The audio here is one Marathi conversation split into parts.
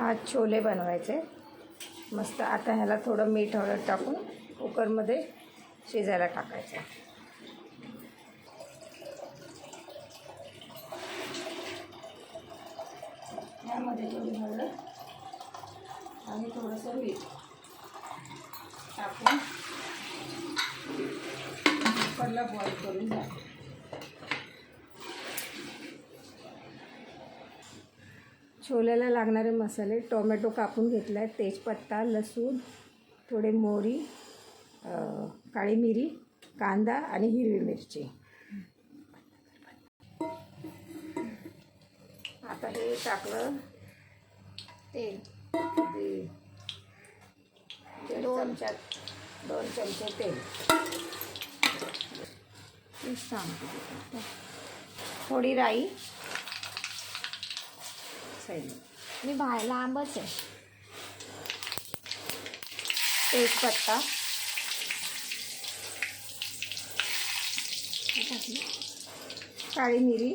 आज छोले बनवायचे मस्त. आता ह्याला थोडं मीठ हळद टाकून कुकरमध्ये शिजायला टाकायचं. ह्यामध्ये थोडी हळद आणि थोडंसं मीठ टाकून कुकरला बॉईल करून घ्या. छोल्याला लागणारे मसाले: टोमॅटो कापून घेतला आहे, तेजपत्ता, लसूण, थोडे मोहरी, काळी मिरी, कांदा आणि हिरवी मिरची. आता हे टाकलं तेल, 2 चमचे तेल, थोडी राई, मी बाहेर लांबच आहे, तेजपत्ता, काळी मिरी,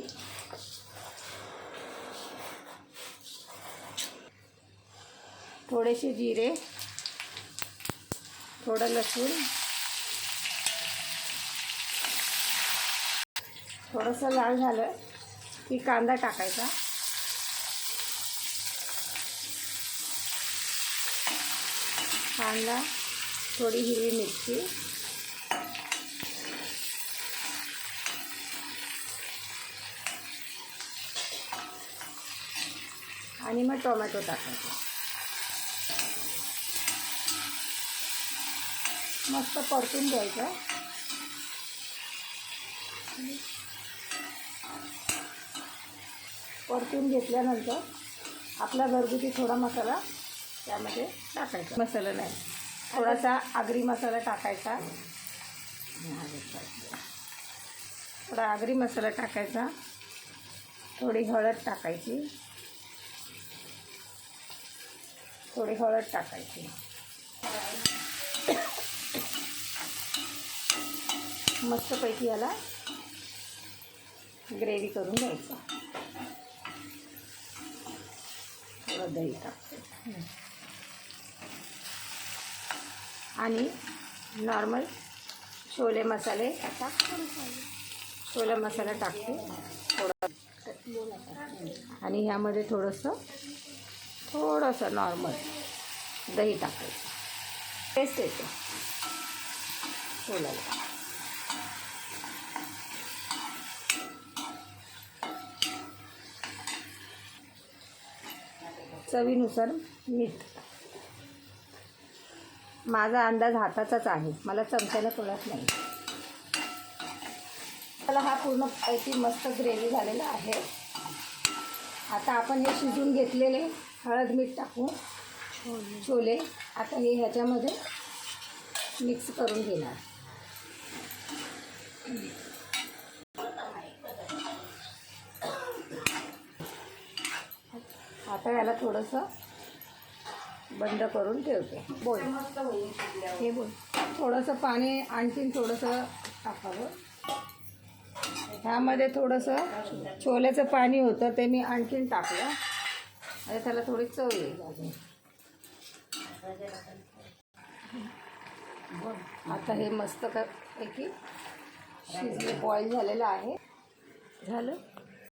थोडेसे जिरे, थोडं लसूण, थोडंसं लाल झालं की कांदा टाकायचा. कांदा, थोडी हिरवी मिरची, आणि मग टोमॅटो टाकायचा. मस्त परतून घ्यायचं. परतून घेतल्यानंतर आपला घरगुती थोडा मसाला त्यामध्ये टाकायचा. मसाला नाही, थोडासा आगरी मसाला टाकायचा. थोडा आगरी मसाला टाकायचा, थोडी हळद टाकायची, थोडी हळद टाकायची. मस्तपैकी याला ग्रेव्ही करून घ्यायचं. थोडं दही टाकते आणि नॉर्मल छोले मसाले टाकते थोडं, आणि ह्यामध्ये थोडंसं नॉर्मल दही टाकायचं. टेस्ट येते छोल्याला. चवीनुसार मीठ. माझा अंदाज हाताचाच आहे, मला चमच्याला कळत नाही. त्याला हा पूर्णपैकी मस्त ग्रेव्ही झालेला आहे. आता आपण हे शिजून घेतलेले हळद मीठ टाकून छोले आता हे ह्याच्यामध्ये मिक्स करून घेणार. आता याला थोडंसं बंद करून ठेवते. बोल हे बोल. थोडंसं पाणी आणखीन थोडंसं टाकावं. ह्यामध्ये थोडंसं छोल्याचं पाणी होतं ते मी आणखीन टाकलं आणि त्याला थोडी चव येईल. आता हे मस्त पैकी शिजले, बॉईल झालेलं आहे. झालं.